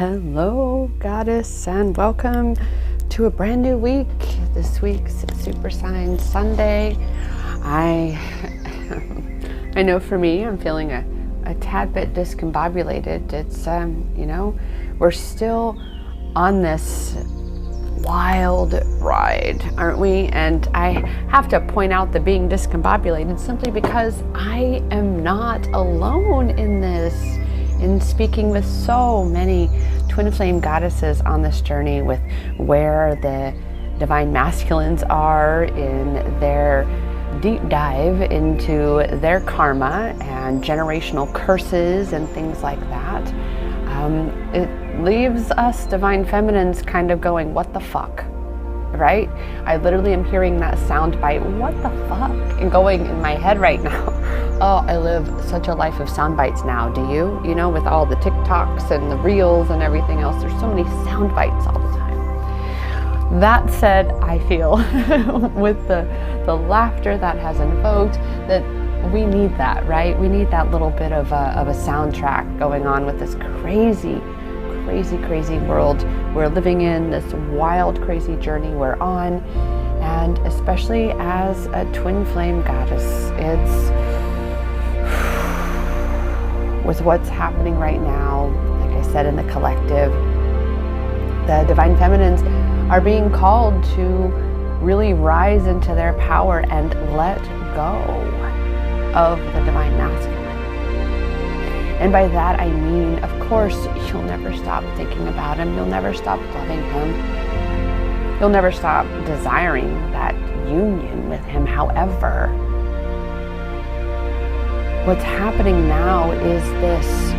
Hello, Goddess, and welcome to a brand new week. This week's Super Sign Sunday. I know for me, I'm feeling a tad bit discombobulated. It's, we're still on this wild ride, aren't we? And I have to point out the being discombobulated simply because I am not alone in this. In speaking with so many twin flame goddesses on this journey with where the divine masculines are in their deep dive into their karma and generational curses and things like that, it leaves us divine feminines kind of going, what the fuck, right? I literally am hearing that sound bite, what the fuck, and going in my head right now. Oh, I live such a life of sound bites now, do you? You know, with all the TikToks and the reels and everything else, there's so many sound bites all the time. That said, I feel with the laughter that has invoked that we need that, right? We need that little bit of a soundtrack going on with this crazy world we're living in, this wild, crazy journey we're on. And especially as a twin flame goddess, it's with what's happening right now, like I said, in the collective, the divine feminines are being called to really rise into their power and let go of the divine masculine. And by that I mean, of course, you'll never stop thinking about him. You'll never stop loving him. You'll never stop desiring that union with him. However, what's happening now is this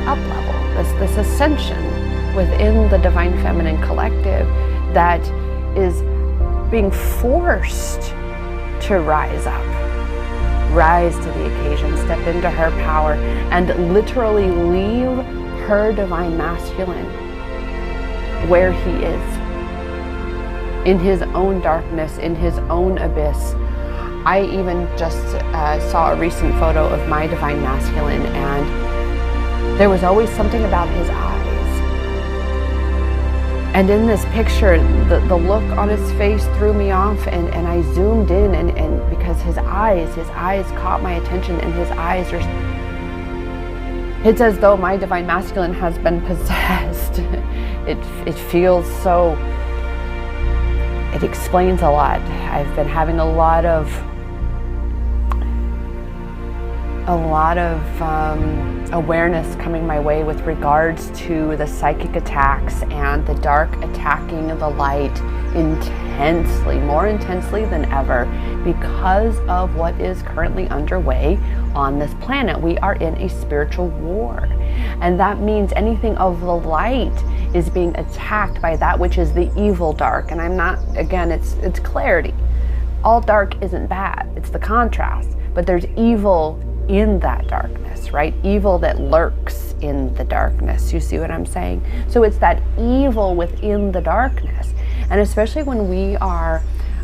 up level, this ascension within the divine feminine collective that is being forced to rise up, rise to the occasion, step into her power, and literally leave her divine masculine where he is, in his own darkness, in his own abyss. I even just saw a recent photo of my divine masculine, and there was always something about his eyes. And in this picture, the look on his face threw me off, and I zoomed in, and because his eyes caught my attention, and his eyes are, it's as though my divine masculine has been possessed. It feels so, it explains a lot. I've been having a lot of awareness coming my way with regards to the psychic attacks and the dark attacking the light intensely, more intensely than ever, because of what is currently underway on this planet. We are in a spiritual war, and that means anything of the light is being attacked by that which is the evil dark. And I'm not, again, it's clarity. All dark isn't bad, it's the contrast, but there's evil in that darkness, right? Evil that lurks in the darkness. You see what I'm saying? So it's that evil within the darkness. And especially when we are,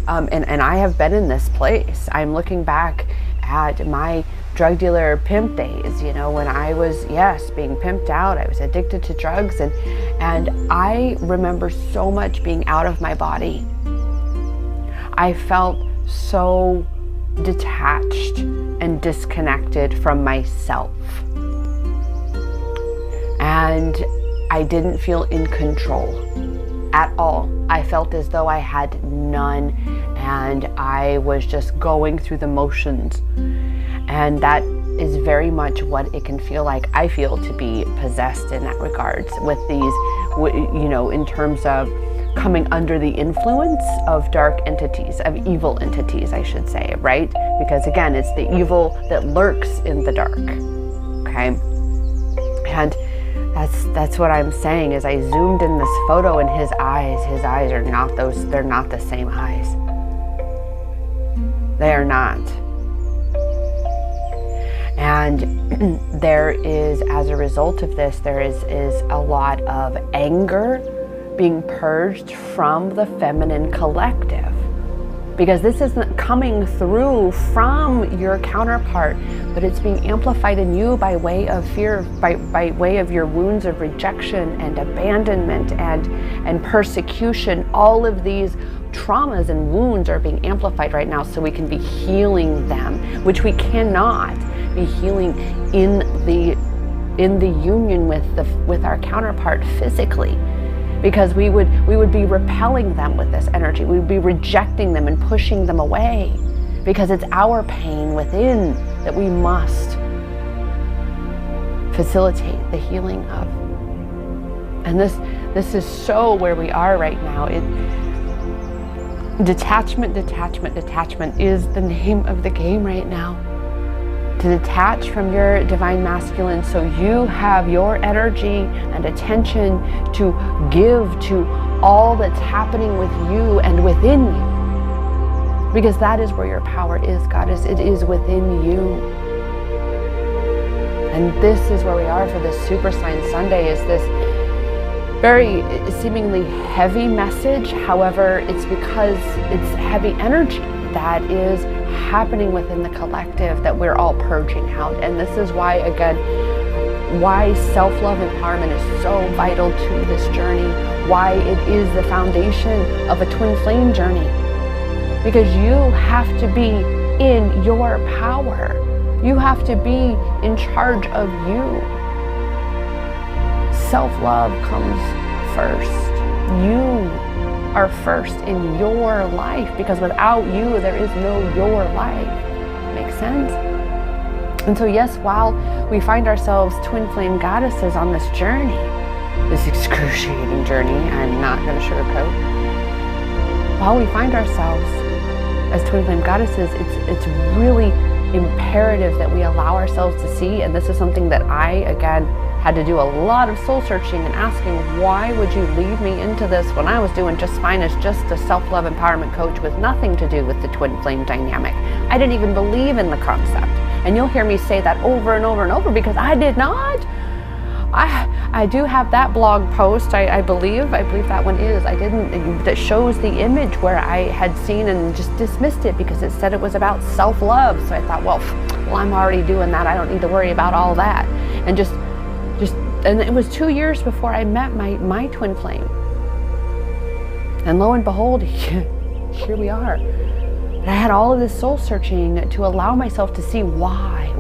and I have been in this place, I'm looking back at my drug dealer pimp days, you know, when I was, being pimped out. I was addicted to drugs, and I remember so much being out of my body. I felt so detached and disconnected from myself. And I didn't feel in control at all. I felt as though I had none, and I was just going through the motions. And that is very much what it can feel like. I feel to be possessed in that regards with these, in terms of coming under the influence of dark entities, of evil entities, I should say, right? Because again, it's the evil that lurks in the dark, okay? And that's what I'm saying. Is I zoomed in this photo, and his eyes are not those, they're not the same eyes. They are not. And there is, as a result of this, there is a lot of anger being purged from the feminine collective. Because this isn't coming through from your counterpart, but it's being amplified in you by way of fear, by way of your wounds of rejection and abandonment and persecution. All of these traumas and wounds are being amplified right now, so we can be healing them, which we cannot be healing in the union with our counterpart physically. Because we would be repelling them with this energy. We would be rejecting them and pushing them away, because it's our pain within that we must facilitate the healing of. And this is so where we are right now. Detachment is the name of the game right now. To detach from your divine masculine, so you have your energy and attention to give to all that's happening with you and within you. Because that is where your power is, Goddess. It is within you. And this is where we are for this Super Sign Sunday, is this very seemingly heavy message. However, it's because it's heavy energy that is happening within the collective that we're all purging out. And this is why, again, why self-love empowerment is so vital to this journey, why it is the foundation of a twin flame journey. Because you have to be in your power. You have to be in charge of you. Self-love comes first. You are first in your life, because without you, there is no your life. Makes sense? And so yes, while we find ourselves twin flame goddesses on this journey, this excruciating journey, I'm not going to sugarcoat, while we find ourselves as twin flame goddesses, it's really imperative that we allow ourselves to see, and this is something that I, again, had to do a lot of soul searching and asking, why would you lead me into this when I was doing just fine as just a self-love empowerment coach with nothing to do with the twin flame dynamic? I didn't even believe in the concept. And you'll hear me say that over and over and over, because I did not. I do have that blog post, I believe that one is. That shows the image where I had seen and just dismissed it because it said it was about self-love. So I thought, well, I'm already doing that. I don't need to worry about all that. And and it was 2 years before I met my twin flame. And lo and behold, here we are. And I had all of this soul searching to allow myself to see why,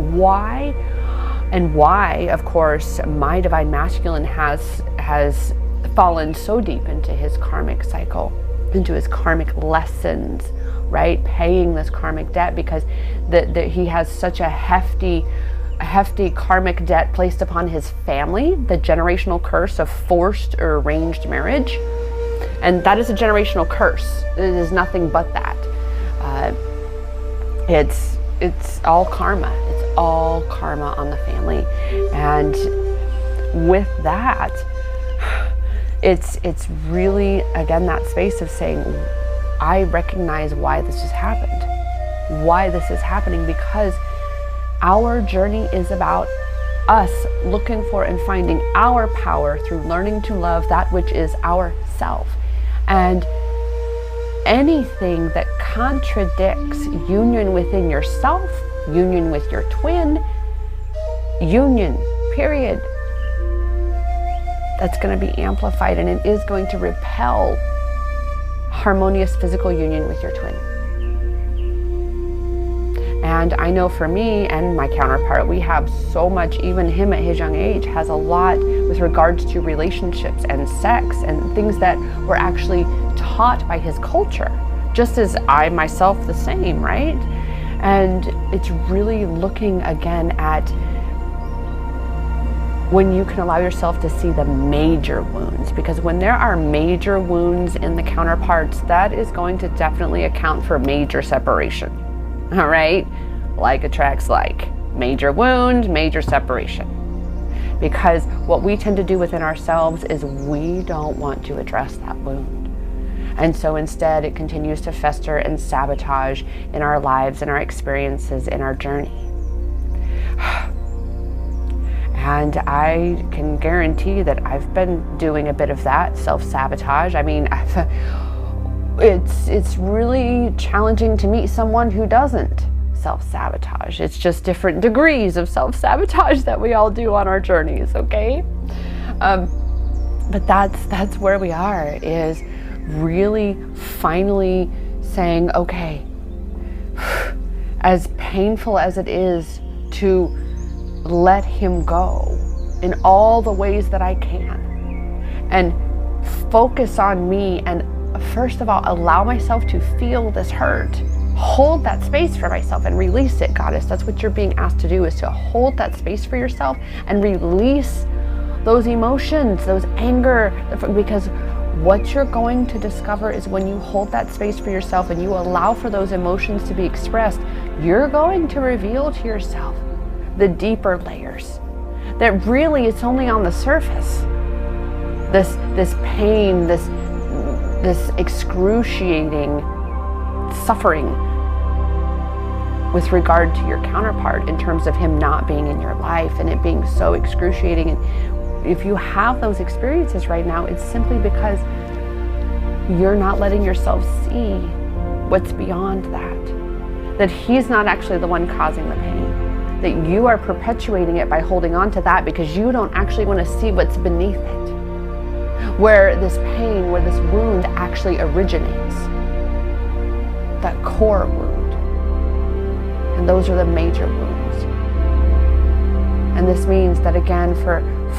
and why, of course, my divine masculine has fallen so deep into his karmic cycle, into his karmic lessons, right? Paying this karmic debt, because he has such a hefty karmic debt placed upon his family, the generational curse of forced or arranged marriage. And that is a generational curse. It is nothing but that. It's all karma. It's all karma on the family. And with that, it's really, again, that space of saying, I recognize why this has happened. Why this is happening, because our journey is about us looking for and finding our power through learning to love that which is ourself. And anything that contradicts union within yourself, union with your twin, union, period, that's going to be amplified, and it is going to repel harmonious physical union with your twin. And I know for me and my counterpart, we have so much, even him at his young age has a lot with regards to relationships and sex and things that were actually taught by his culture, just as I myself the same, right? And it's really looking again at when you can allow yourself to see the major wounds, because when there are major wounds in the counterparts, that is going to definitely account for major separation. All right, like attracts like. Major wound, major separation. Because what we tend to do within ourselves is we don't want to address that wound. And so instead it continues to fester and sabotage in our lives, in our experiences, in our journey. And I can guarantee that I've been doing a bit of that self-sabotage. I mean, it's really challenging to meet someone who doesn't self-sabotage. It's just different degrees of self-sabotage that we all do on our journeys, okay? But that's where we are, is really finally saying, okay, as painful as it is to let him go in all the ways that I can, and focus on me, and first of all, allow myself to feel this hurt. Hold that space for myself and release it, Goddess. That's what you're being asked to do, is to hold that space for yourself and release those emotions, those anger, because what you're going to discover is when you hold that space for yourself and you allow for those emotions to be expressed, you're going to reveal to yourself the deeper layers. That really it's only on the surface. This pain, this excruciating suffering with regard to your counterpart in terms of him not being in your life and it being so excruciating. And if you have those experiences right now, it's simply because you're not letting yourself see what's beyond that. That he's not actually the one causing the pain. That you are perpetuating it by holding on to that because you don't actually want to see what's beneath it. Where this pain, where this wound actually originates. That core wound. And those are the major wounds. And this means that again,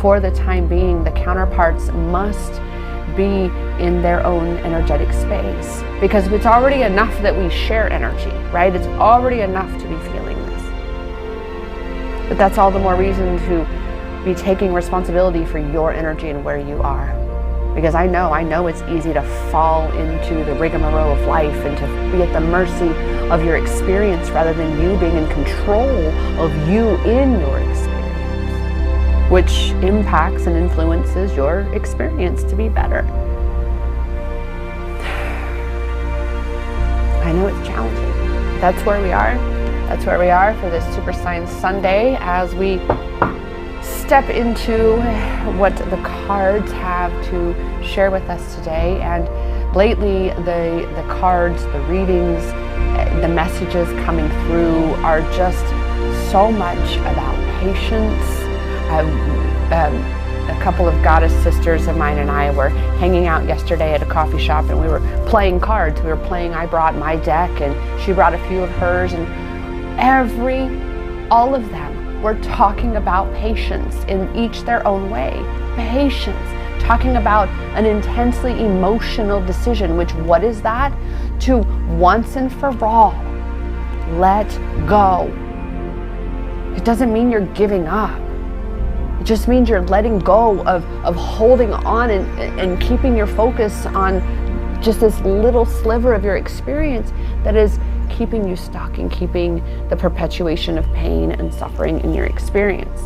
for the time being, the counterparts must be in their own energetic space. Because it's already enough that we share energy, right? It's already enough to be feeling this. But that's all the more reason to be taking responsibility for your energy and where you are. Because I know it's easy to fall into the rigmarole of life and to be at the mercy of your experience rather than you being in control of you in your experience, which impacts and influences your experience to be better. I know it's challenging. That's where we are. That's where we are for this Super Science Sunday as we step into what the cards have to share with us today. And lately the cards, the readings, the messages coming through are just so much about patience. A couple of goddess sisters of mine and I were hanging out yesterday at a coffee shop and we were playing cards. I brought my deck and she brought a few of hers, and all of them we're talking about patience in each their own way. Patience, talking about an intensely emotional decision, which what is that? To once and for all, let go. It doesn't mean you're giving up. It just means you're letting go of holding on and keeping your focus on just this little sliver of your experience that is keeping you stuck and keeping the perpetuation of pain and suffering in your experience.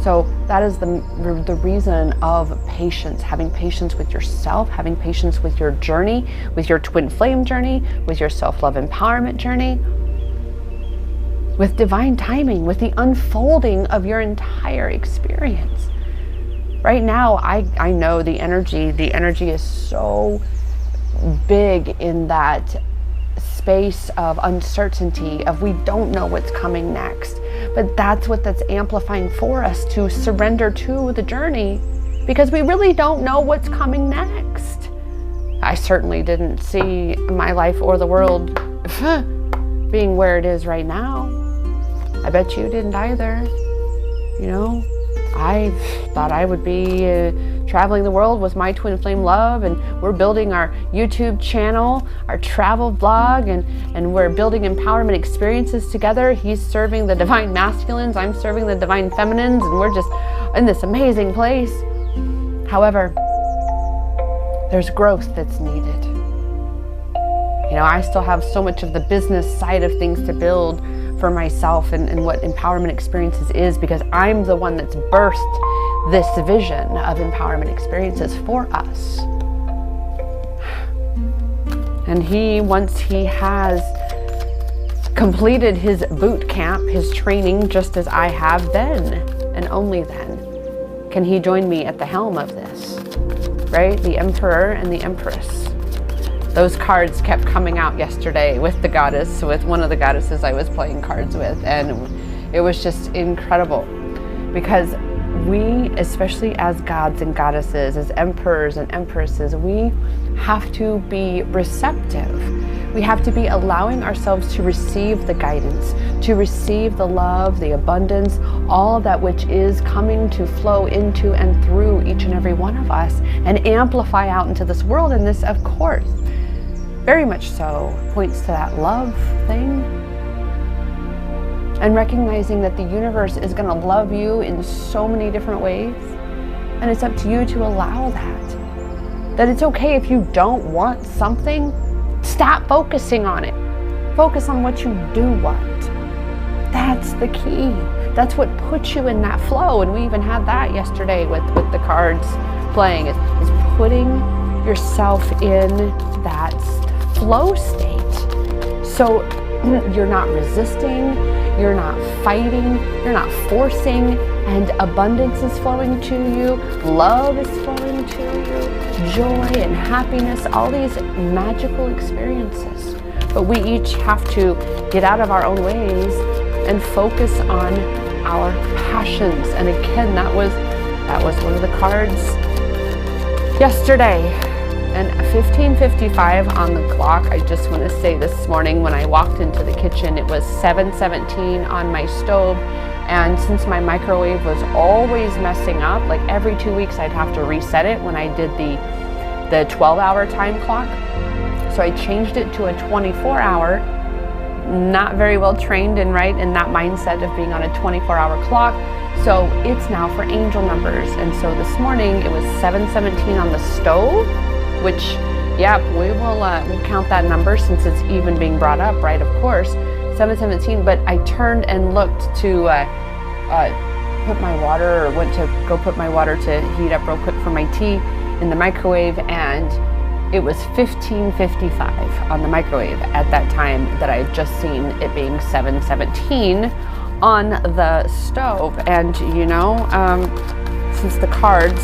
So that is the reason of patience, having patience with yourself, having patience with your journey, with your twin flame journey, with your self-love empowerment journey, with divine timing, with the unfolding of your entire experience. Right now, I know the energy is so big in that space of uncertainty, of we don't know what's coming next. But that's amplifying for us to surrender to the journey, because we really don't know what's coming next. I certainly didn't see my life or the world being where it is right now. I bet you didn't either. You know, I thought I would be traveling the world with my twin flame love, and we're building our YouTube channel, our travel blog, and we're building empowerment experiences together. He's serving the divine masculines, I'm serving the divine feminines, and we're just in this amazing place. However, there's growth that's needed. You know, I still have so much of the business side of things to build for myself and what empowerment experiences is, because I'm the one that's birthed this vision of empowerment experiences for us. And once he has completed his boot camp, his training, just as I have, then and only then can he join me at the helm of this, right? The emperor and the empress. those cards kept coming out yesterday with one of the goddesses I was playing cards with, and it was just incredible, because we, especially as gods and goddesses, as emperors and empresses, we have to be receptive. We have to be allowing ourselves to receive the guidance, to receive the love, the abundance, all of that which is coming to flow into and through each and every one of us and amplify out into this world. And this, of course, very much so points to that love thing. And recognizing that the universe is going to love you in so many different ways. And it's up to you to allow that. That it's okay if you don't want something. Stop focusing on it. Focus on what you do want. That's the key. That's what puts you in that flow. And we even had that yesterday with the cards playing, is putting yourself in that flow state. So you're not resisting, you're not fighting, you're not forcing, and abundance is flowing to you, love is flowing to you, joy and happiness, all these magical experiences. But we each have to get out of our own ways and focus on our passions. And again, that was one of the cards yesterday. And 15:55 on the clock. I just want to say this morning when I walked into the kitchen, it was 7:17 on my stove. And since my microwave was always messing up, like every 2 weeks I'd have to reset it when I did the 12-hour time clock. So I changed it to a 24-hour. Not very well trained and right in that mindset of being on a 24-hour clock. So it's now for angel numbers. And so this morning it was 7:17 on the stove, which, yeah, we'll count that number since it's even being brought up, right? Of course, 7:17. But I turned and looked to put my water, or went to go put my water to heat up real quick for my tea in the microwave, and it was 15:55 on the microwave at that time that I had just seen it being 7:17 on the stove. And since the cards,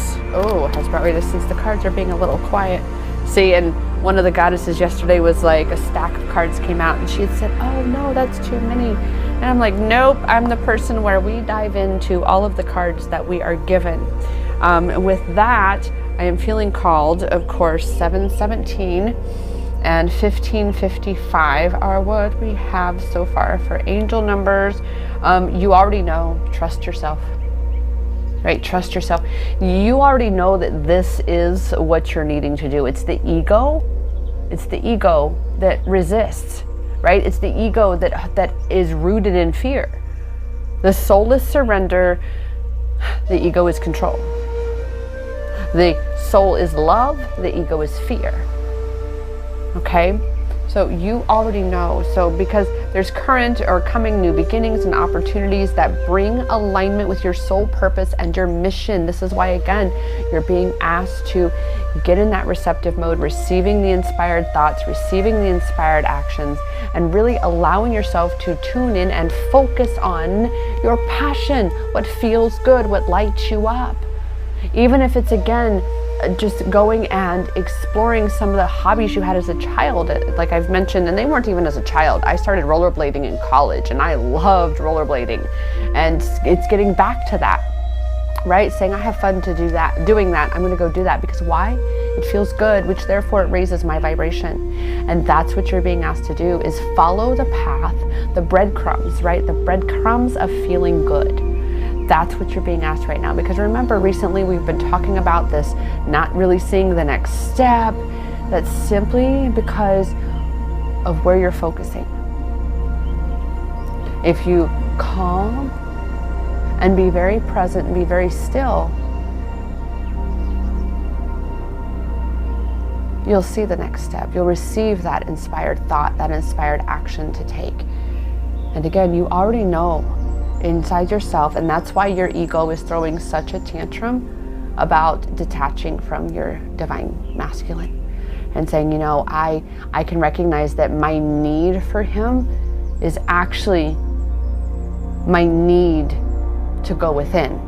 since the cards are being a little quiet. See, and one of the goddesses yesterday was like, a stack of cards came out and she had said, oh no, that's too many. And I'm like, nope, I'm the person where we dive into all of the cards that we are given. With that, I am feeling called, of course, 7:17 and 15:55 are what we have so far for angel numbers. You already know, trust yourself. Right? Trust yourself. You already know that this is what you're needing to do. It's the ego. It's the ego that resists, right? It's the ego that is rooted in fear. The soul is surrender. The ego is control. The soul is love. The ego is fear. Okay? So you already know. So because there's current or coming new beginnings and opportunities that bring alignment with your soul purpose and your mission. This is why, again, you're being asked to get in that receptive mode, receiving the inspired thoughts, receiving the inspired actions, and really allowing yourself to tune in and focus on your passion, what feels good, what lights you up. Even if it's, again, just going and exploring some of the hobbies you had as a child, like I've mentioned, and they weren't even as a child. I started rollerblading in college and I loved rollerblading, and it's getting back to that, right? Saying I have fun to doing that. I'm going to go do that because why? It feels good, which therefore it raises my vibration. And that's what you're being asked to do, is follow the path, the breadcrumbs, right? The breadcrumbs of feeling good. That's what you're being asked right now. Because remember, recently we've been talking about this, not really seeing the next step. That's simply because of where you're focusing. If you calm and be very present and be very still, you'll see the next step. You'll receive that inspired thought, that inspired action to take. And again, you already know inside yourself, and that's why your ego is throwing such a tantrum about detaching from your divine masculine and saying, I can recognize that my need for him is actually my need to go within,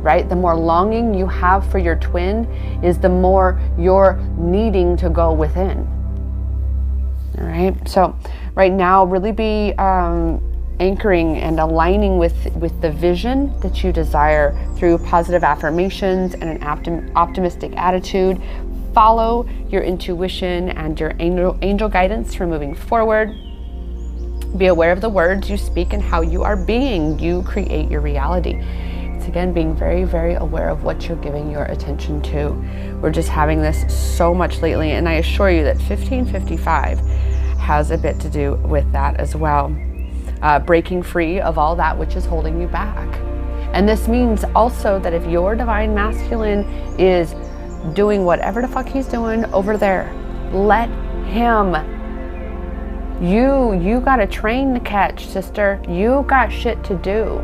right? The more longing you have for your twin is the more you're needing to go within. All right. So right now, really be anchoring and aligning with the vision that you desire through positive affirmations and an optimistic attitude. Follow your intuition and your angel guidance for moving forward. Be aware of the words you speak and how you are being. You create your reality. It's again being very, very aware of what you're giving your attention to. We're just having this so much lately, and I assure you that 1555 has a bit to do with that as well. Breaking free of all that which is holding you back. And this means also that if your divine masculine is doing whatever the fuck he's doing over there, let him. You got a train to catch, sister. You got shit to do.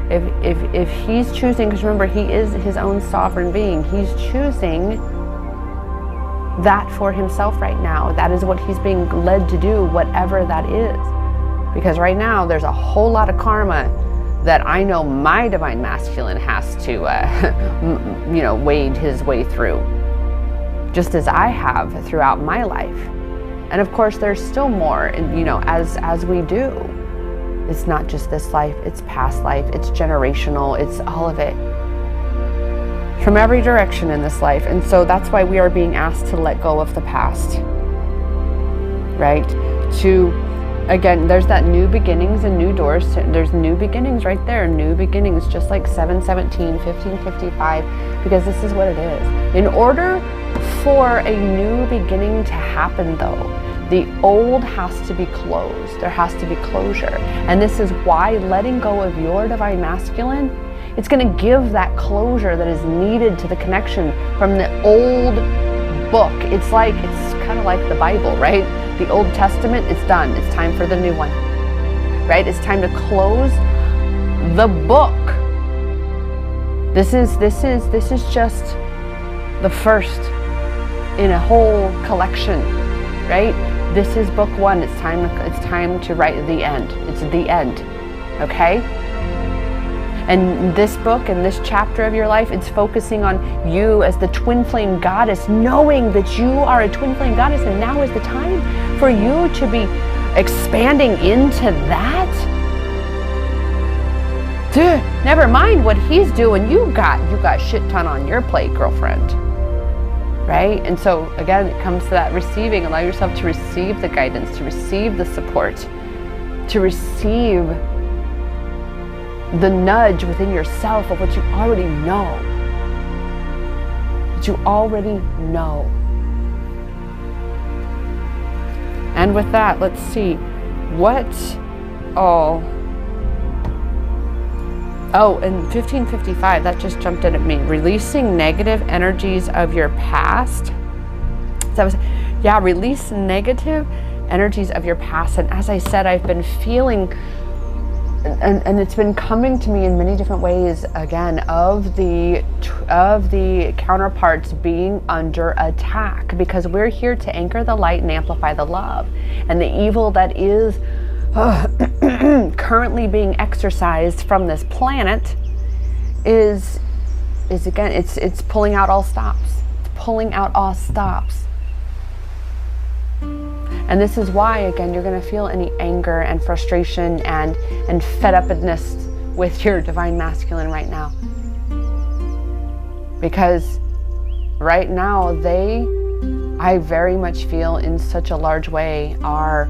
If he's choosing, because remember, he is his own sovereign being. He's choosing that for himself right now. That is what he's being led to do, whatever that is. Because right now, there's a whole lot of karma that I know my divine masculine has to, wade his way through, just as I have throughout my life. And of course, there's still more, and as we do. It's not just this life, it's past life, it's generational, it's all of it. From every direction in this life. And so that's why we are being asked to let go of the past. Right? Again, there's that new beginnings and new doors. There's new beginnings right there. New beginnings, just like 717, 1555, because this is what it is. In order for a new beginning to happen, though, the old has to be closed. There has to be closure. And this is why letting go of your divine masculine, it's going to give that closure that is needed to the connection from the old book. It's kind of like the Bible, right? The Old Testament, it's done. It's time for the new one, right? It's time to close the book. This is just the first in a whole collection, right? This is book one. It's time to write the end. It's the end, okay? And this book and this chapter of your life, it's focusing on you as the twin flame goddess, knowing that you are a twin flame goddess, and now is the time for you to be expanding into that. Dude, never mind what he's doing. You got shit ton on your plate, girlfriend. Right? And so again, it comes to that receiving. Allow yourself to receive the guidance, to receive the support, to receive the nudge within yourself of what you already know. That you already know. And with that, let's see what all. Oh, and 1555, that just jumped in at me. Releasing negative energies of your past. So release negative energies of your past. And as I said, I've been feeling, and it's been coming to me in many different ways, again, of the counterparts being under attack, because we're here to anchor the light and amplify the love. And the evil that is currently being exercised from this planet is again, it's pulling out all stops. It's pulling out all stops. And this is why, again, you're going to feel any anger and frustration and fed upness with your divine masculine right now. Because right now I very much feel in such a large way are,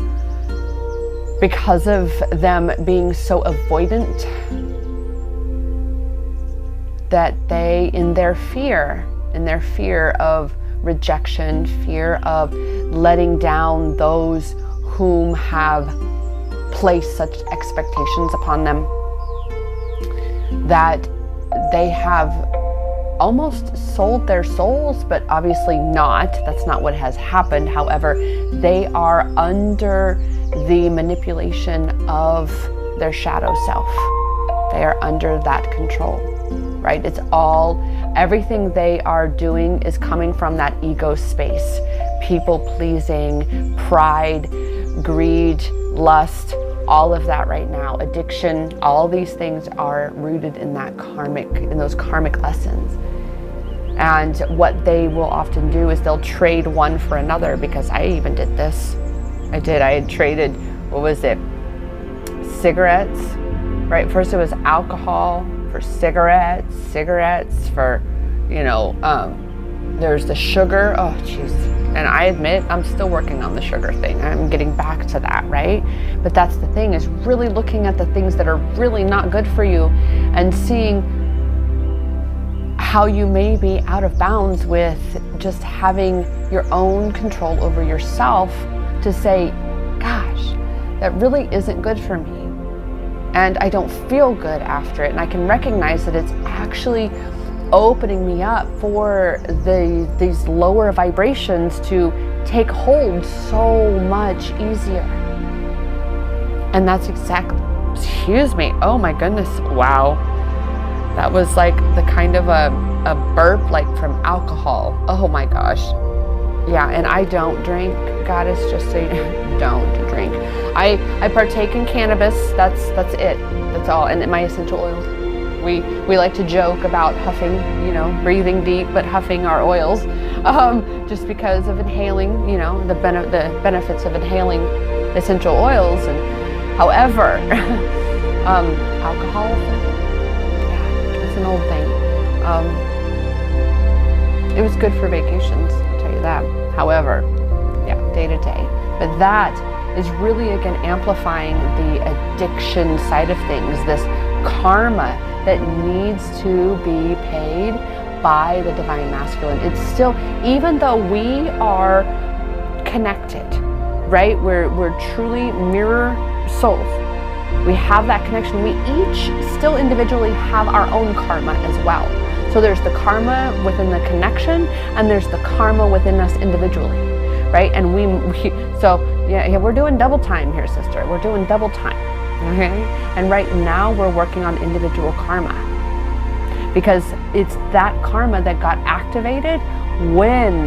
because of them being so avoidant, that they, in their fear of rejection, fear of letting down those whom have placed such expectations upon them, that they have almost sold their souls, but obviously not. That's not what has happened. However, they are under the manipulation of their shadow self. They are under that control, right? It's all, everything they are doing is coming from that ego space. People pleasing, pride, greed, lust, all of that right now, addiction, all these things are rooted in those karmic lessons. And what they will often do is they'll trade one for another, because I even did this. I did. I had traded, what was it? Cigarettes, right? First it was alcohol for cigarettes for, there's the sugar. Oh, jeez. And I admit, I'm still working on the sugar thing. I'm getting back to that, right? But that's the thing, is really looking at the things that are really not good for you and seeing how you may be out of bounds with just having your own control over yourself to say, gosh, that really isn't good for me. And I don't feel good after it. And I can recognize that it's actually opening me up for these lower vibrations to take hold so much easier. And that's exactly, excuse me, oh my goodness, wow. That was like the kind of a burp like from alcohol. Oh my gosh. Yeah, and I don't drink, Goddess, just so you don't drink. I partake in cannabis, that's it, that's all, and my essential oils. We like to joke about huffing, breathing deep, but huffing our oils, just because of inhaling, the benefits of inhaling essential oils. And however, alcohol, yeah, it's an old thing. It was good for vacations, I'll tell you that. However, yeah, day to day. But that is really, again, amplifying the addiction side of things, this karma that needs to be paid by the Divine Masculine. It's still, even though we are connected, right? We're truly mirror souls. We have that connection. We each still individually have our own karma as well. So there's the karma within the connection, and there's the karma within us individually, right? And so we're doing double time here, sister. We're doing double time. Okay, and right now we're working on individual karma, because it's that karma that got activated when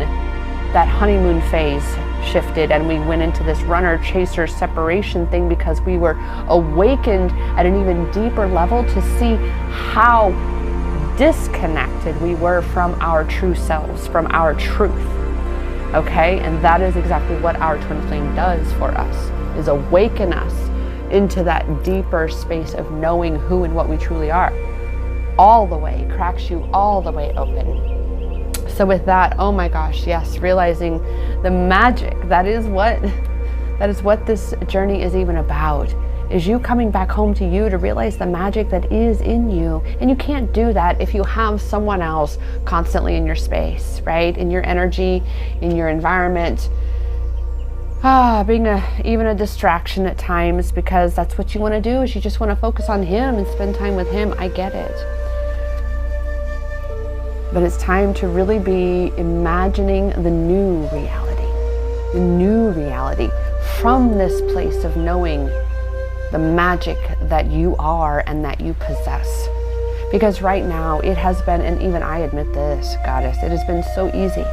that honeymoon phase shifted and we went into this runner chaser separation thing, because we were awakened at an even deeper level to see how disconnected we were from our true selves, from our truth. Okay, and that is exactly what our twin flame does for us, is awaken us into that deeper space of knowing who and what we truly are. All the way, cracks you all the way open. So with that, oh my gosh, yes, realizing the magic, that is what this journey is even about, is you coming back home to you to realize the magic that is in you. And you can't do that if you have someone else constantly in your space, right? In your energy, in your environment. Being even a distraction at times, because that's what you want to do, is you just want to focus on him and spend time with him. I get it. But it's time to really be imagining the new reality from this place of knowing the magic that you are and that you possess. Because right now it has been, and even I admit this, Goddess, it has been so easy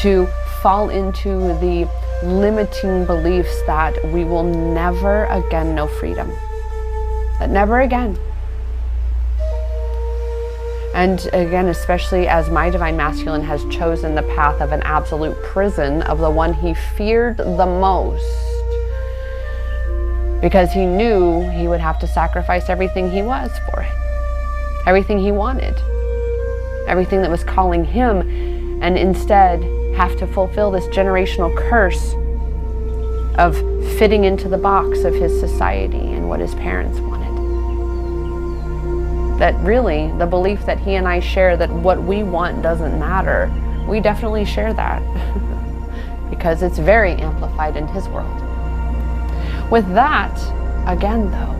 to fall into the limiting beliefs that we will never again know freedom. That never again. And again, especially as my Divine Masculine has chosen the path of an absolute prison, of the one he feared the most, because he knew he would have to sacrifice everything he was for it, everything he wanted, everything that was calling him, and instead have to fulfill this generational curse of fitting into the box of his society and what his parents wanted. That really, the belief that he and I share, that what we want doesn't matter, we definitely share that because it's very amplified in his world. With that, again though,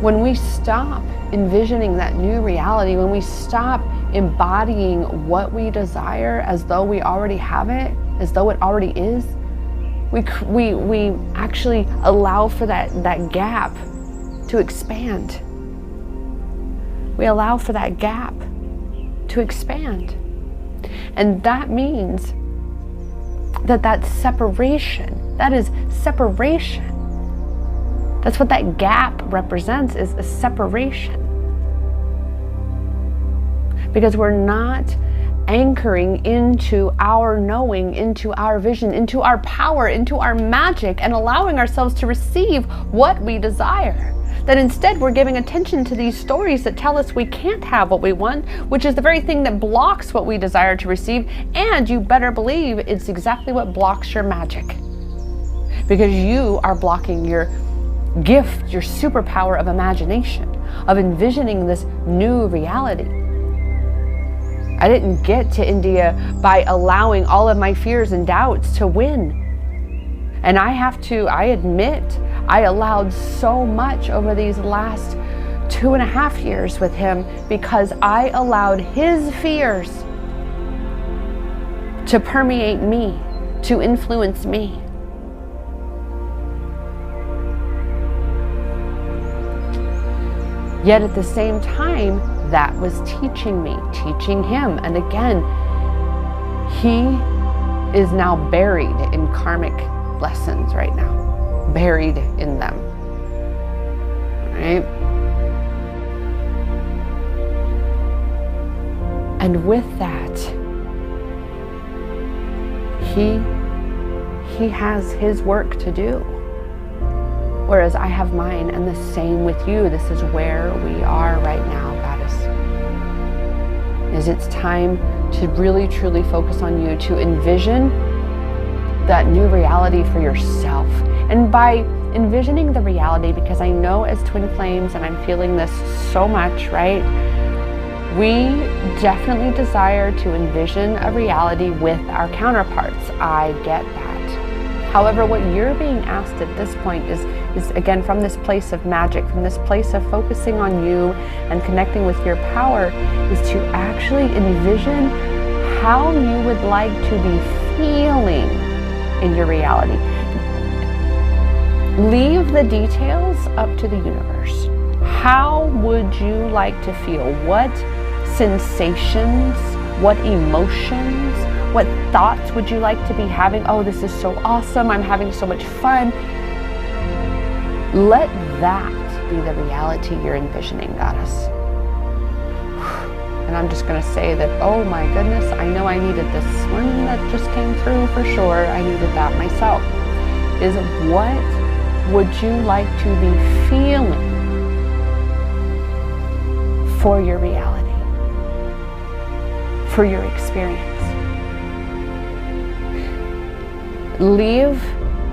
when we stop envisioning that new reality, when we stop embodying what we desire as though we already have it, as though it already is, we actually allow for that gap to expand. We allow for that gap to expand. And that means that separation, that is separation. That's what that gap represents, is a separation. Because we're not anchoring into our knowing, into our vision, into our power, into our magic, and allowing ourselves to receive what we desire. That instead we're giving attention to these stories that tell us we can't have what we want, which is the very thing that blocks what we desire to receive. And you better believe it's exactly what blocks your magic, because you are blocking your gift, your superpower of imagination, of envisioning this new reality. I didn't get to India by allowing all of my fears and doubts to win. And I admit, I allowed so much over these last 2.5 years with him because I allowed his fears to permeate me, to influence me. Yet at the same time, that was teaching me, teaching him. And again, he is now buried in karmic lessons right now, buried in them, right? And with that, he has his work to do, whereas I have mine, and the same with you. This is where we are right now, Goddess. Is it's time to really truly focus on you, to envision that new reality for yourself. And by envisioning the reality, because I know as twin flames, and I'm feeling this so much, right? We definitely desire to envision a reality with our counterparts. I get that. However, what you're being asked at this point is again, from this place of magic, from this place of focusing on you and connecting with your power, is to actually envision how you would like to be feeling in your reality. Leave the details up to the universe. How would you like to feel? What sensations, what emotions, what thoughts would you like to be having? Oh, this is so awesome. I'm having so much fun. Let that be the reality you're envisioning, Goddess. And I'm just going to say that, oh my goodness, I know I needed this one that just came through for sure. I needed that myself. Is what would you like to be feeling for your reality, for your experience? Leave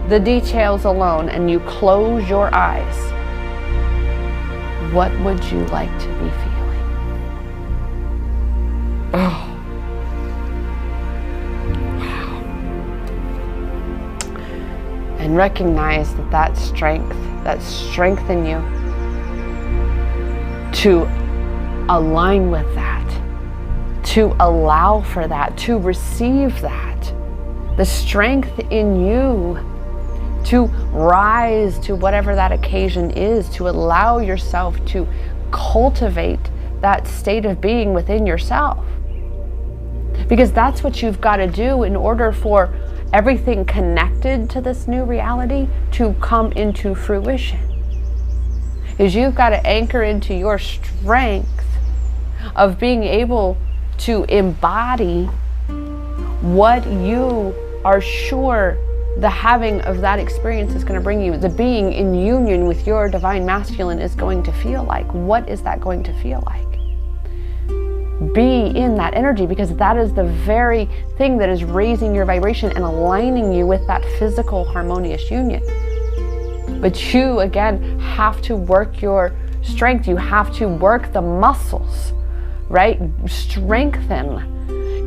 the details alone and you close your eyes. What would you like to be feeling? Oh. Wow. And recognize that strength in you to align with that, to allow for that, to receive that. The strength in you to rise to whatever that occasion is, to allow yourself to cultivate that state of being within yourself. Because that's what you've got to do in order for everything connected to this new reality to come into fruition. Is you've got to anchor into your strength of being able to embody what you are sure the having of that experience is going to bring you, the being in union with your divine masculine is going to feel like. What is that going to feel like? Be in that energy, because that is the very thing that is raising your vibration and aligning you with that physical harmonious union. But you, again, have to work your strength. You have to work the muscles, right? Strengthen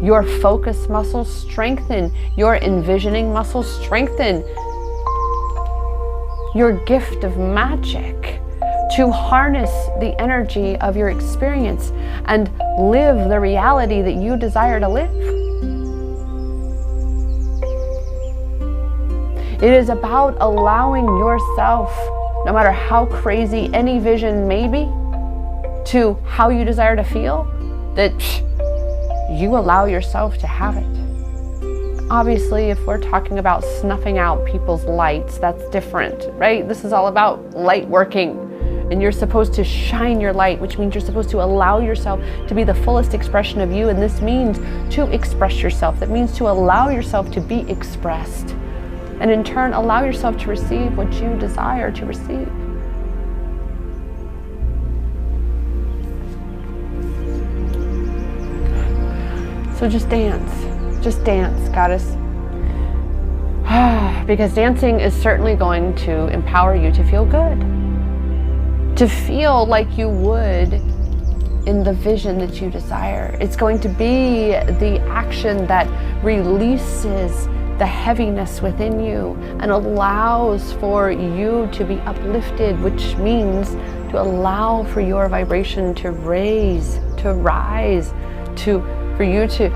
your focus muscles, strengthen your envisioning muscles, strengthen your gift of magic to harness the energy of your experience and live the reality that you desire to live. It is about allowing yourself, no matter how crazy any vision may be, to how you desire to feel, that you allow yourself to have it. Obviously, if we're talking about snuffing out people's lights, that's different, right? This is all about light working And you're supposed to shine your light, which means you're supposed to allow yourself to be the fullest expression of you. And this means to express yourself. That means to allow yourself to be expressed. And in turn, allow yourself to receive what you desire to receive. So just dance, goddess. Because dancing is certainly going to empower you to feel good. To feel like you would in the vision that you desire. It's going to be the action that releases the heaviness within you and allows for you to be uplifted, which means to allow for your vibration to rise, for you to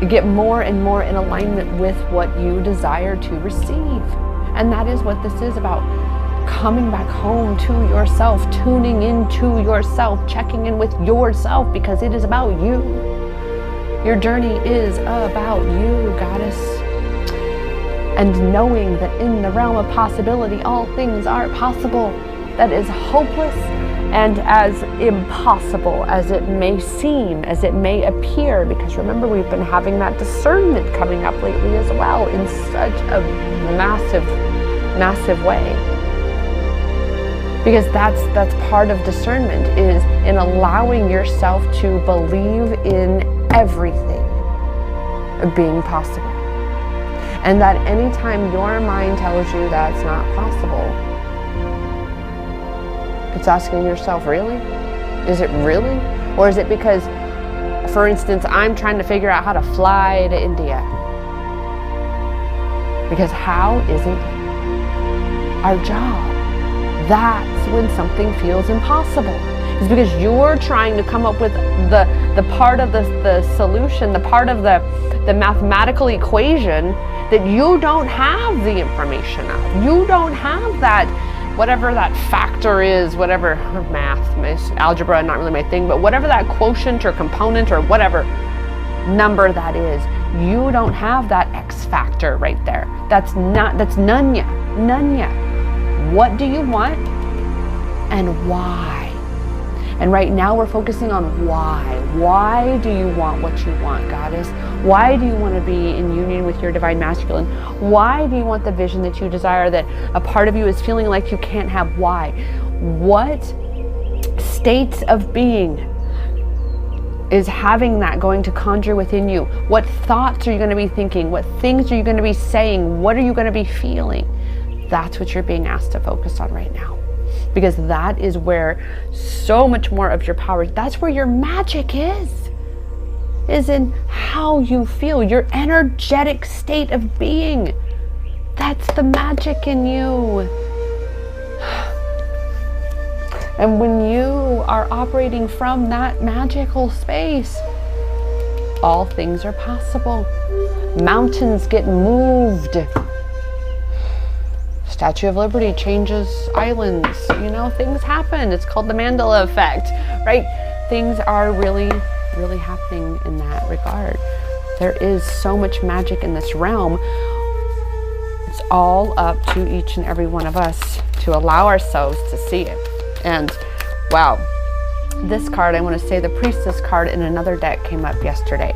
get more and more in alignment with what you desire to receive. And that is what this is about. Coming back home to yourself, tuning into yourself, checking in with yourself, because it is about you. Your journey is about you, goddess. And knowing that in the realm of possibility, all things are possible. That is hopeless and as impossible as it may seem, as it may appear, because remember, we've been having that discernment coming up lately as well in such a massive, massive way. Because that's part of discernment, is in allowing yourself to believe in everything being possible. And that anytime your mind tells you that's not possible, it's asking yourself, really? Is it really? Or is it because, for instance, I'm trying to figure out how to fly to India? Because how isn't our job? That's when something feels impossible. It's because you're trying to come up with the part of the solution, the part of the mathematical equation that you don't have the information of. You don't have that, whatever that factor is, whatever math, algebra, not really my thing, but whatever that quotient or component or whatever number that is, you don't have that X factor right there. That's none yet. What do you want and why? And right now we're focusing on why. Why do you want what you want, goddess? Why do you want to be in union with your divine masculine? Why do you want the vision that you desire that a part of you is feeling like you can't have? Why? What states of being is having that going to conjure within you? What thoughts are you going to be thinking? What things are you going to be saying? What are you going to be feeling? That's what you're being asked to focus on right now. Because that is where so much more of your power, that's where your magic is in how you feel, your energetic state of being. That's the magic in you. And when you are operating from that magical space, all things are possible. Mountains get moved. Statue of Liberty changes islands. Things happen. It's called the Mandela effect, right? Things are really, really happening in that regard. There is so much magic in this realm. It's all up to each and every one of us to allow ourselves to see it. And wow, this card, I want to say the Priestess card in another deck came up yesterday,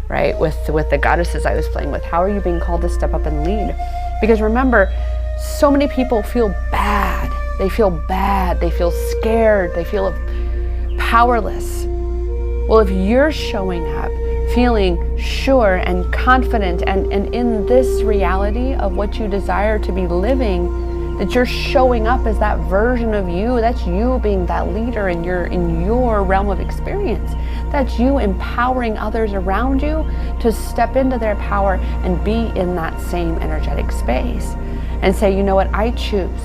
right? With the goddesses I was playing with. How are you being called to step up and lead? Because remember, so many people feel bad. They feel bad. They feel scared. They feel powerless. Well, if you're showing up feeling sure and confident and in this reality of what you desire to be living, that you're showing up as that version of you, that's you being that leader in your realm of experience. That's you empowering others around you to step into their power and be in that same energetic space. And say, you know what, I choose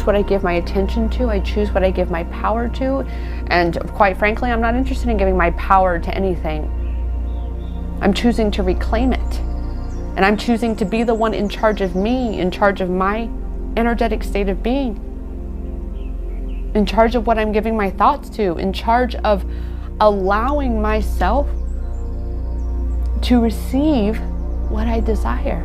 what I give my attention to. I choose what I give my power to. And quite frankly, I'm not interested in giving my power to anything. I'm choosing to reclaim it. And I'm choosing to be the one in charge of me, in charge of my energetic state of being, in charge of what I'm giving my thoughts to, in charge of allowing myself to receive what I desire.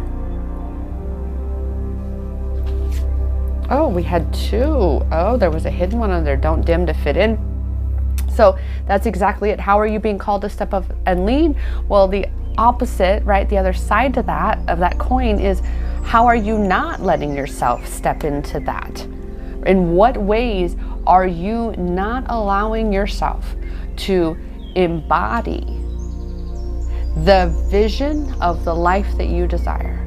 Oh, we had 2. Oh, there was a hidden one on there. Don't dim to fit in. So that's exactly it. How are you being called to step up and lead? Well, the opposite, right? The other side to that, of that coin, is how are you not letting yourself step into that? In what ways are you not allowing yourself to embody the vision of the life that you desire?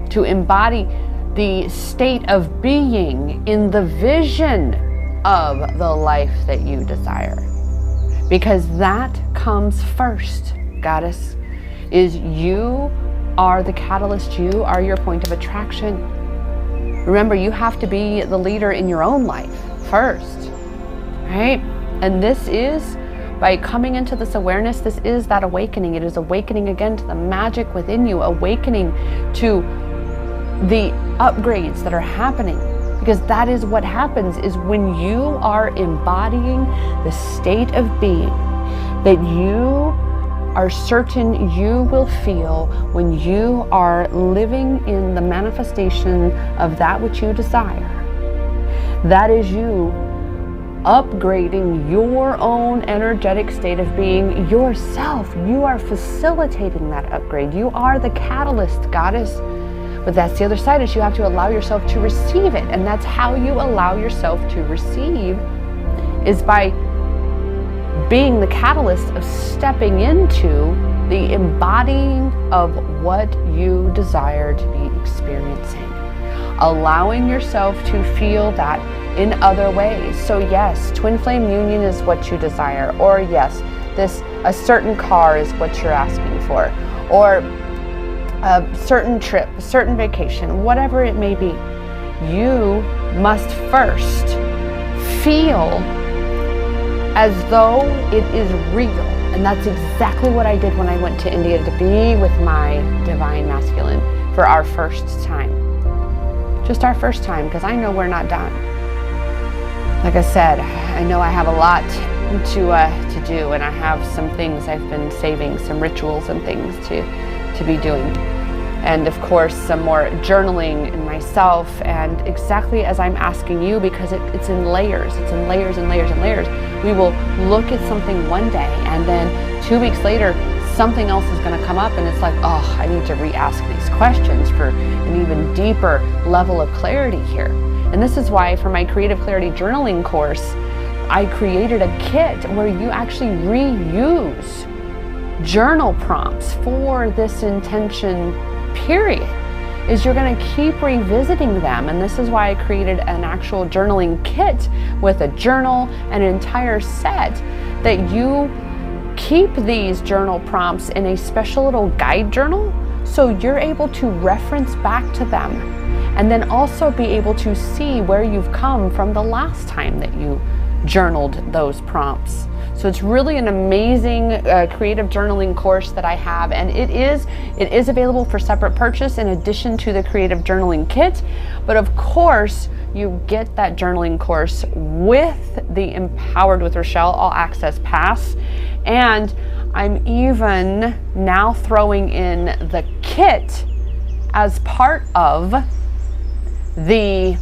To embody the state of being in the vision of the life that you desire. Because that comes first, goddess, is you are the catalyst, you are your point of attraction. Remember, you have to be the leader in your own life first, right? And this is, by coming into this awareness, this is that awakening. It is awakening again to the magic within you, awakening to the upgrades that are happening. Because that is what happens, is when you are embodying the state of being that you are certain you will feel when you are living in the manifestation of that which you desire. That is you upgrading your own energetic state of being yourself. You are facilitating that upgrade. You are the catalyst, goddess. But that's the other side, is you have to allow yourself to receive it. And that's how you allow yourself to receive, is by being the catalyst of stepping into the embodying of what you desire to be experiencing. Allowing yourself to feel that in other ways. So yes, twin flame union is what you desire. Or yes, a certain car is what you're asking for. Or a certain trip, a certain vacation, whatever it may be. You must first feel as though it is real. And that's exactly what I did when I went to India to be with my divine masculine for our first time. Just our first time, because I know we're not done. Like I said, I know I have a lot to do, and I have some things I've been saving, some rituals and things to be doing. And of course, some more journaling in myself, and exactly as I'm asking you, because it's in layers. It's in layers and layers and layers. We will look at something one day, and then 2 weeks later, something else is going to come up, and it's like, oh, I need to re-ask these questions for an even deeper level of clarity here. And this is why for my Creative Clarity Journaling course, I created a kit where you actually reuse journal prompts for this intention period. Is you're going to keep revisiting them. And this is why I created an actual journaling kit with a journal, an entire set, that you keep these journal prompts in a special little guide journal, so you're able to reference back to them, and then also be able to see where you've come from the last time that you journaled those prompts. So it's really an amazing creative journaling course that I have, and it is available for separate purchase in addition to the creative journaling kit. But of course, you get that journaling course with the Empowered with Rachelle All Access Pass, and I'm even now throwing in the kit as part of the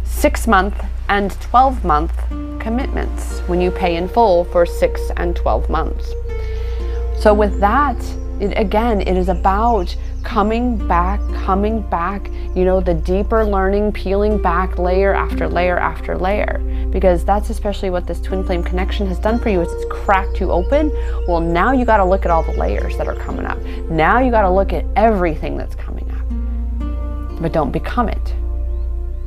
6-month and 12-month commitments when you pay in full for 6 and 12 months. So with that, it is about coming back, the deeper learning, peeling back layer after layer after layer, because that's especially what this twin flame connection has done for you, is it's cracked you open. Well, now you got to look at all the layers that are coming up. Now you got to look at everything that's coming up, but don't become it.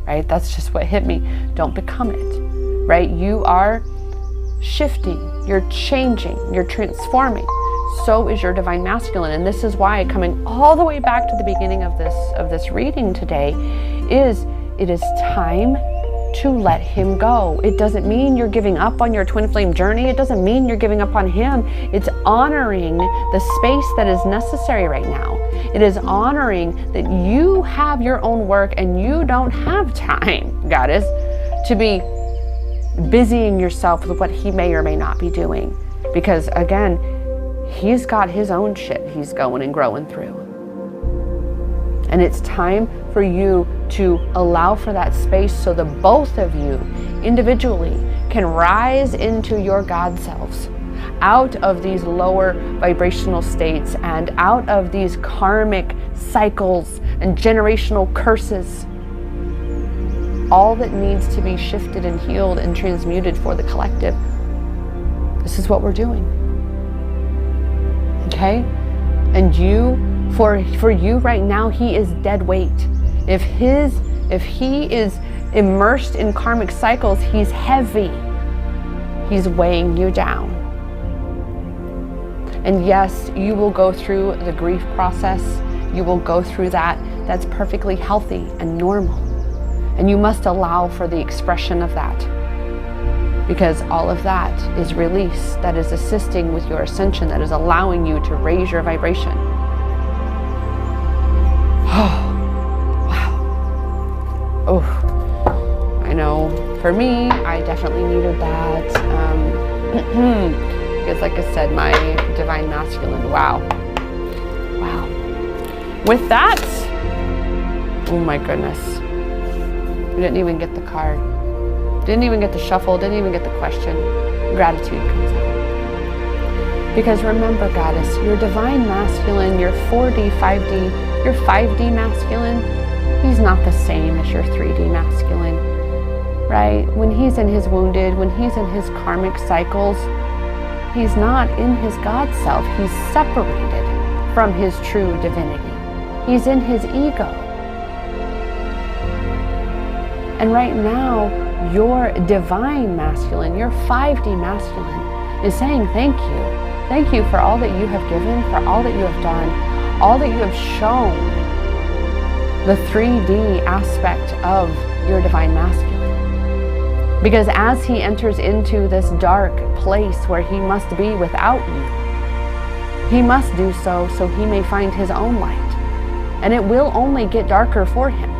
Right? That's just what hit me. Don't become it, right? You are shifting, you're changing, you're transforming. So is your divine masculine. And this is why, coming all the way back to the beginning of this reading today, is it is time to let him go. It doesn't mean you're giving up on your twin flame journey. It doesn't mean you're giving up on him. It's honoring the space that is necessary right now. It is honoring that you have your own work and you don't have time, goddess, to be busying yourself with what he may or may not be doing. Because again, he's got his own shit he's going and growing through. And it's time for you to allow for that space so the both of you individually can rise into your God selves, out of these lower vibrational states and out of these karmic cycles and generational curses. All that needs to be shifted and healed and transmuted for the collective. This is what we're doing. Okay? And you, for you right now, he is dead weight. If he is immersed in karmic cycles, he's heavy. He's weighing you down. And yes, you will go through the grief process. You will go through that. That's perfectly healthy and normal. And you must allow for the expression of that. Because all of that is release, that is assisting with your ascension, that is allowing you to raise your vibration. Oh, wow. Oh, I know for me, I definitely needed that. Because like I said, my divine masculine, wow. With that, oh my goodness. We didn't even get the card. Didn't even get the shuffle, didn't even get the question. Gratitude comes out. Because remember, Goddess, your divine masculine, your 4D, 5D, your 5D masculine, he's not the same as your 3D masculine, right? When he's in his wounded, when he's in his karmic cycles, he's not in his God self. He's separated from his true divinity. He's in his ego. And right now, your divine masculine, your 5D masculine, is saying thank you. Thank you for all that you have given, for all that you have done, all that you have shown, the 3D aspect of your divine masculine. Because as he enters into this dark place where he must be without you, he must do so he may find his own light. And it will only get darker for him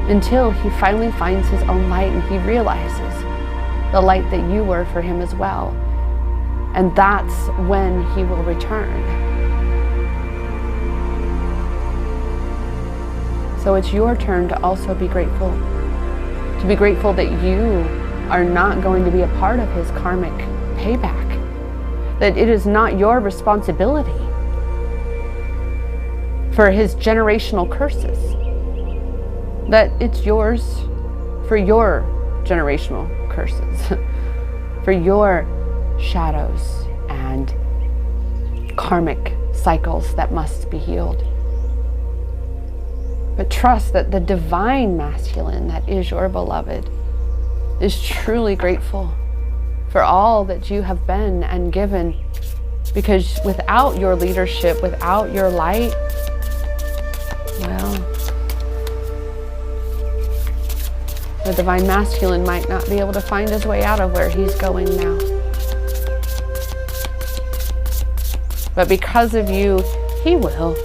until he finally finds his own light and he realizes the light that you were for him as well. And that's when he will return. So it's your turn to also be grateful. To be grateful that you are not going to be a part of his karmic payback. That it is not your responsibility for his generational curses. That it's yours for your generational curses, for your shadows and karmic cycles that must be healed. But trust that the divine masculine that is your beloved is truly grateful for all that you have been and given, because without your leadership, without your light, well, the divine masculine might not be able to find his way out of where he's going now. But because of you, he will.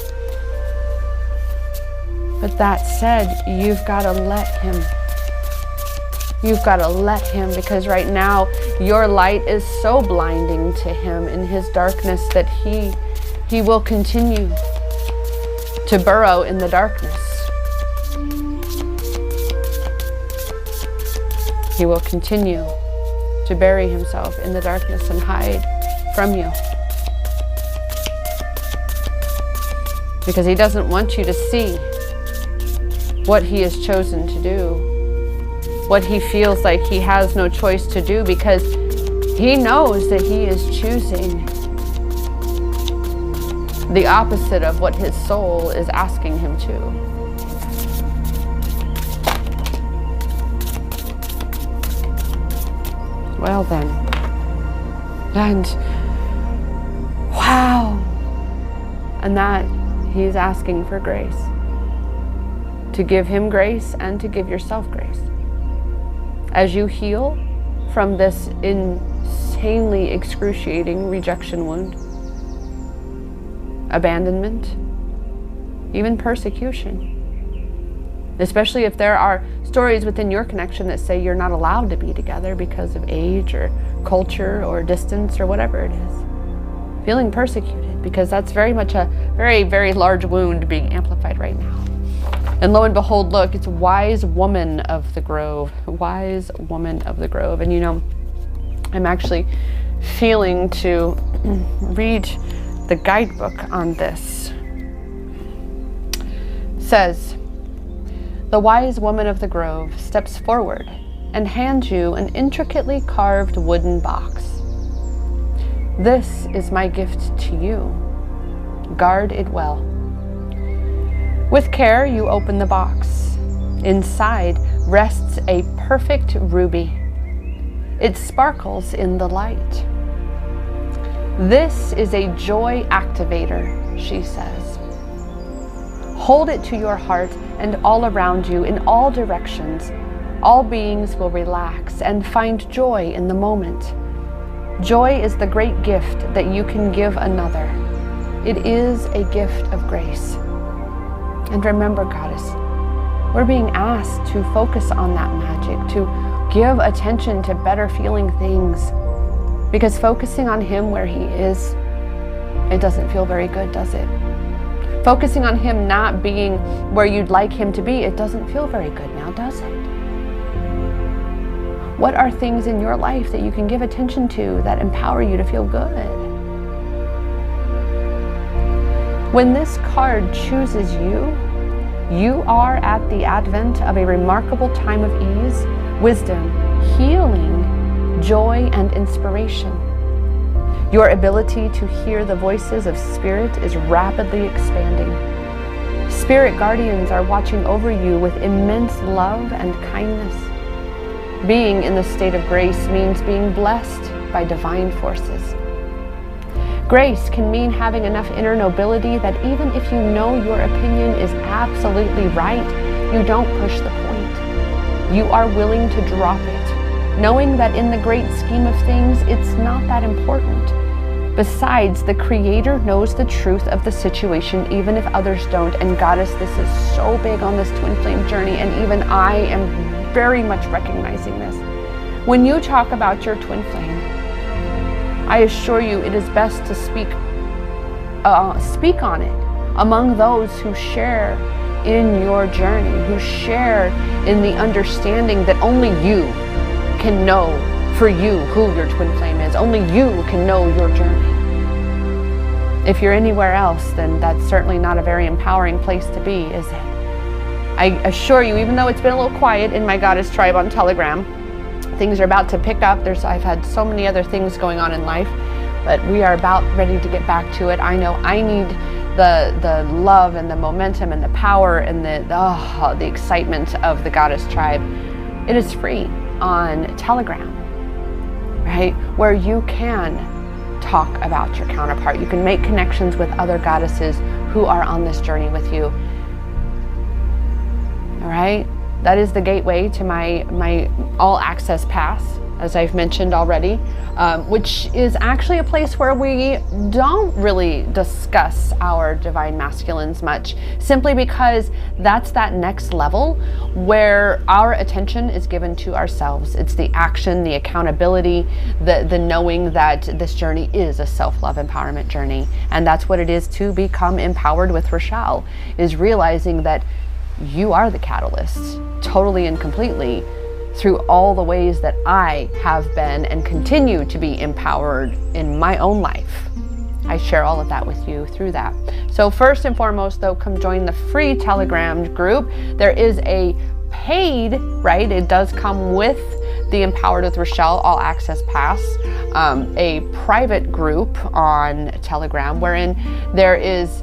But that said, you've got to let him. You've got to let him, because right now your light is so blinding to him in his darkness that he will continue to burrow in the darkness. He will continue to bury himself in the darkness and hide from you. Because he doesn't want you to see what he has chosen to do, what he feels like he has no choice to do, because he knows that he is choosing the opposite of what his soul is asking him to. Well then, and wow, and that he's asking for grace. To give him grace and to give yourself grace. As you heal from this insanely excruciating rejection wound, abandonment, even persecution. Especially if there are stories within your connection that say you're not allowed to be together because of age or culture or distance or whatever it is. Feeling persecuted. because that's very much a very, very large wound being amplified right now. And lo and behold, look, it's wise woman of the grove, wise woman of the grove. And you know, I'm actually feeling to read the guidebook on this. It says, the wise woman of the grove steps forward and hands you an intricately carved wooden box. This is my gift to you. Guard it well. With care, you open the box. Inside rests a perfect ruby. It sparkles in the light. This is a joy activator, she says. Hold it to your heart and all around you in all directions. All beings will relax and find joy in the moment. Joy is the great gift that you can give another. It is a gift of grace. And remember, Goddess, we're being asked to focus on that magic, to give attention to better feeling things. Because focusing on him where he is, it doesn't feel very good, does it? Focusing on him not being where you'd like him to be, it doesn't feel very good now, does it? What are things in your life that you can give attention to that empower you to feel good? When this card chooses you, you are at the advent of a remarkable time of ease, wisdom, healing, joy, and inspiration. Your ability to hear the voices of spirit is rapidly expanding. Spirit guardians are watching over you with immense love and kindness. Being in the state of grace means being blessed by divine forces. Grace can mean having enough inner nobility that even if you know your opinion is absolutely right, you don't push the point. You are willing to drop it, knowing that in the great scheme of things, it's not that important. Besides, the Creator knows the truth of the situation, even if others don't. And Goddess, this is so big on this twin flame journey, and even I am very much recognizing this. When you talk about your twin flame, I assure you it is best to speak on it among those who share in your journey, who share in the understanding that only you can know for you who your twin flame is. Only you can know your journey. If you're anywhere else, then that's certainly not a very empowering place to be, is it? I assure you, even though it's been a little quiet in my Goddess Tribe on Telegram, things are about to pick up. I've had so many other things going on in life, but we are about ready to get back to it. I know I need the love and the momentum and the power and the excitement of the Goddess Tribe. It is free on Telegram, right? Where you can talk about your counterpart. You can make connections with other goddesses who are on this journey with you. All right? That is the gateway to my All Access Pass, as I've mentioned already, which is actually a place where we don't really discuss our divine masculines much, simply because that's that next level where our attention is given to ourselves. It's the action, the accountability, the knowing that this journey is a self-love empowerment journey. And that's what it is to become empowered with Rachelle, is realizing that you are the catalyst, totally and completely, through all the ways that I have been and continue to be empowered in my own life. I share all of that with you through that. So first and foremost, though, come join the free Telegram group. There is a paid, right? It does come with the Empowered with Rachelle All Access Pass, a private group on Telegram wherein there is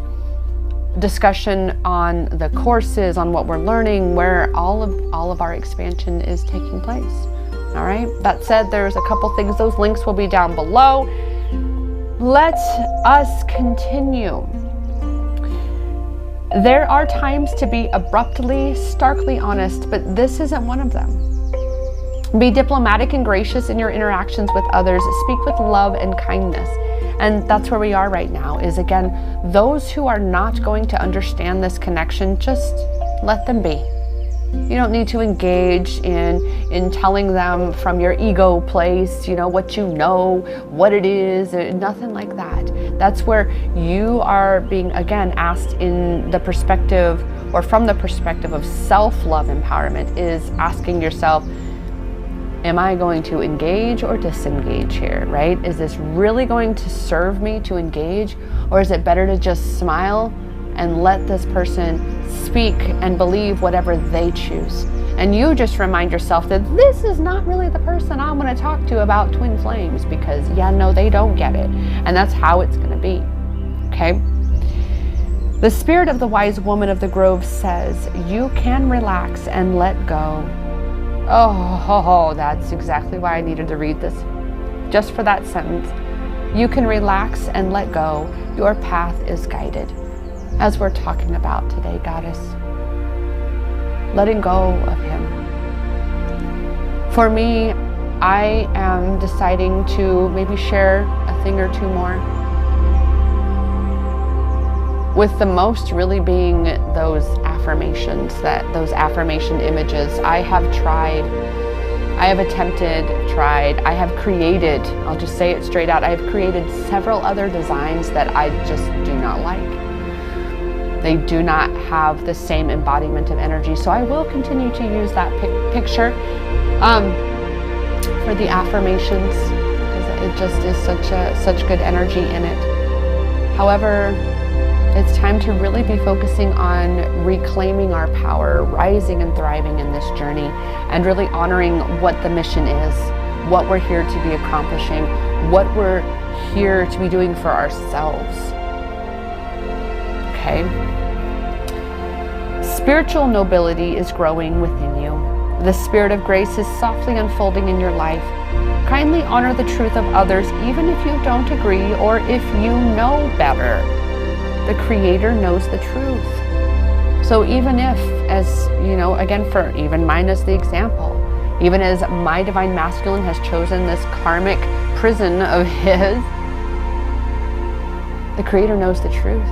discussion on the courses, on what we're learning, where all of our expansion is taking place. All right. That said, there's a couple things. Those links will be down below. Let us continue. There are times to be abruptly, starkly honest, but this isn't one of them. Be diplomatic and gracious in your interactions with others. Speak with love and kindness. And that's where we are right now, is again, those who are not going to understand this connection, just let them be. You don't need to engage in telling them from your ego place, what you know, what it is, nothing like that. That's where you are being, again, asked in the perspective, or from the perspective of self-love empowerment, is asking yourself, am I going to engage or disengage here, right? Is this really going to serve me to engage, or is it better to just smile and let this person speak and believe whatever they choose? And you just remind yourself that this is not really the person I want to talk to about twin flames, because no, they don't get it. And that's how it's going to be, okay? The spirit of the wise woman of the grove says, you can relax and let go. Oh, that's exactly why I needed to read this. Just for that sentence. You can relax and let go. Your path is guided. As we're talking about today, Goddess. Letting go of him. For me, I am deciding to maybe share a thing or two more. With the most really being those affirmations, those affirmation images. I have tried, I have attempted, tried, I have created, I'll just say it straight out, I have created several other designs that I just do not like. They do not have the same embodiment of energy. So I will continue to use that picture for the affirmations, because it just is such good energy in it. However, it's time to really be focusing on reclaiming our power, rising and thriving in this journey, and really honoring what the mission is, what we're here to be accomplishing, what we're here to be doing for ourselves. Okay? Spiritual nobility is growing within you. The spirit of grace is softly unfolding in your life. Kindly honor the truth of others, even if you don't agree or if you know better. The Creator knows the truth. So even if, as again, for even mine as the example, even as my divine masculine has chosen this karmic prison of his, the Creator knows the truth.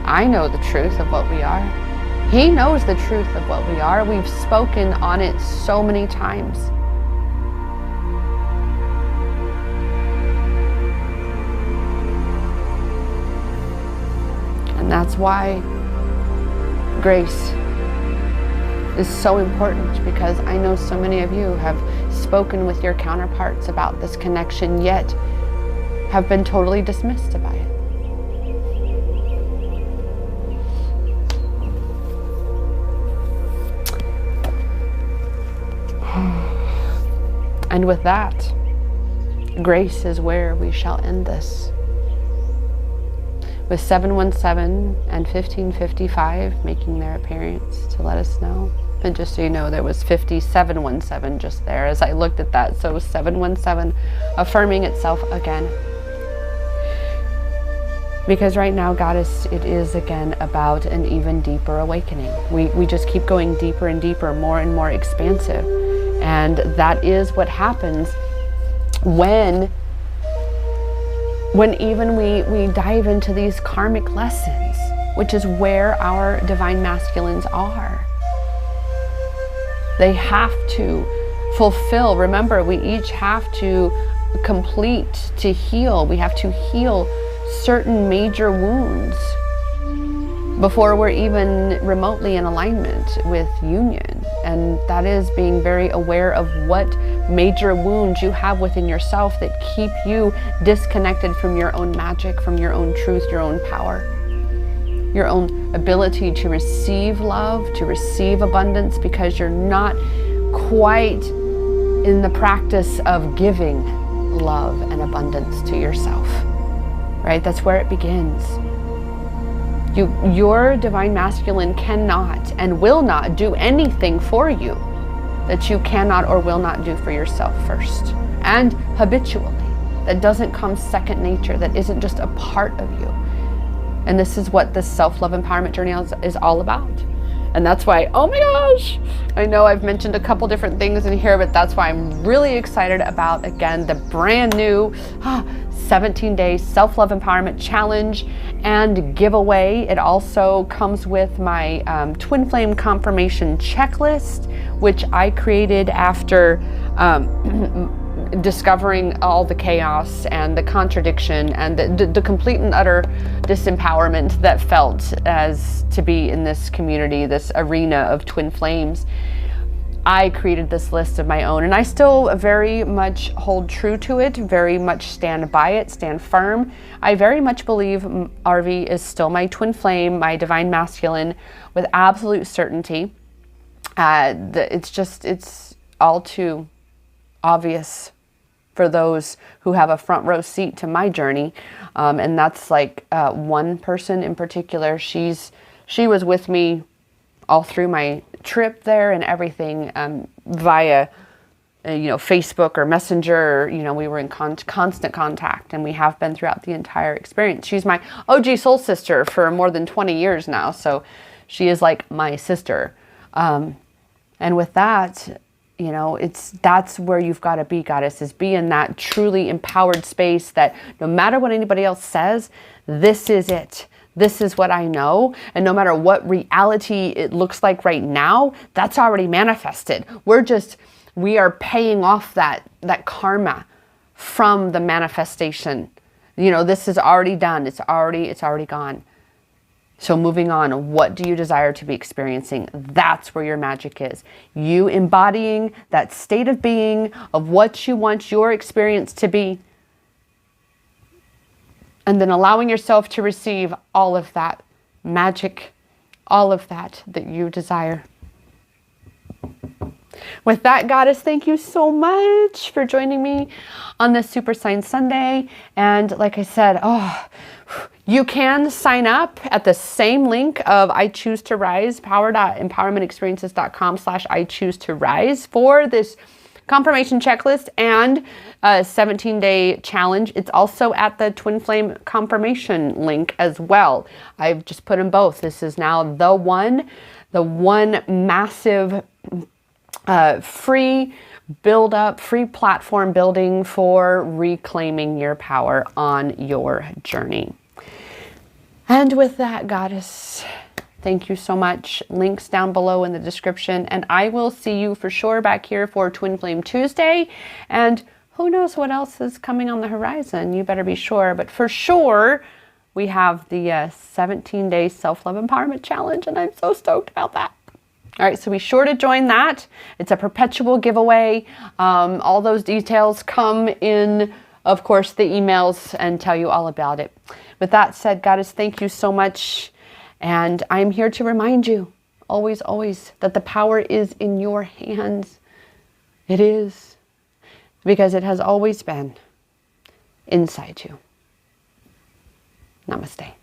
I know the truth of what we are. He knows the truth of what we are. We've spoken on it so many times. And that's why grace is so important, because I know so many of you have spoken with your counterparts about this connection, yet have been totally dismissed by it. And with that, grace is where we shall end this. With 717 and 1555 making their appearance to let us know. And just so you know, there was 5717 just there as I looked at that. So 717 affirming itself again. Because right now, Goddess, it is again about an even deeper awakening. We just keep going deeper and deeper, more and more expansive. And that is what happens when even we dive into these karmic lessons, which is where our divine masculines are. They have to fulfill. Remember, we each have to complete to heal. We have to heal certain major wounds before we're even remotely in alignment with union. And that is being very aware of what major wounds you have within yourself that keep you disconnected from your own magic, from your own truth, your own power, your own ability to receive love, to receive abundance, because you're not quite in the practice of giving love and abundance to yourself, right? That's where it begins. Your divine masculine cannot and will not do anything for you that you cannot or will not do for yourself first, and habitually. That doesn't come second nature, that isn't just a part of you. And this is what the self-love empowerment journey is all about. And that's why, oh my gosh, I know I've mentioned a couple different things in here, but that's why I'm really excited about, again, the brand new 17-day self-love empowerment challenge and giveaway. It also comes with my twin flame confirmation checklist, which I created after discovering all the chaos and the contradiction and the complete and utter disempowerment that felt as to be in this community, this arena of twin flames. I created this list of my own, and I still very much hold true to it, very much stand by it, stand firm. I very much believe RV is still my twin flame, my divine masculine, with absolute certainty. It's all too obvious for those who have a front row seat to my journey. And that's like one person in particular. She was with me all through my trip there and everything, via Facebook or Messenger. We were in constant contact, and we have been throughout the entire experience. She's my OG soul sister for more than 20 years now, so she is like my sister. And with that, that's where you've got to be, goddess, is be in that truly empowered space that no matter what anybody else says, this is it. This is what I know. And no matter what reality it looks like right now, that's already manifested. We are paying off that karma from the manifestation. This is already done. It's already gone. So moving on, what do you desire to be experiencing? That's where your magic is. You embodying that state of being of what you want your experience to be. And then allowing yourself to receive all of that magic, all of that you desire. With that, goddess, thank you so much for joining me on this Super Sign Sunday. And like I said, you can sign up at the same link of I Choose to Rise, power.empowermentexperiences.com/I Choose to Rise for this confirmation checklist and a 17-day challenge. It's also at the Twin Flame confirmation link as well. I've just put them both. This is now the one massive free build up, free platform building for reclaiming your power on your journey. And with that, goddess, thank you so much. Links down below in the description. And I will see you for sure back here for Twin Flame Tuesday. And who knows what else is coming on the horizon. You better be sure. But for sure, we have the 17-day self-love empowerment challenge. And I'm so stoked about that. All right, so be sure to join that. It's a perpetual giveaway. All those details come in, of course, the emails and tell you all about it. With that said, goddess, thank you so much. And I'm here to remind you, always, always, that the power is in your hands. It is. Because it has always been inside you. Namaste.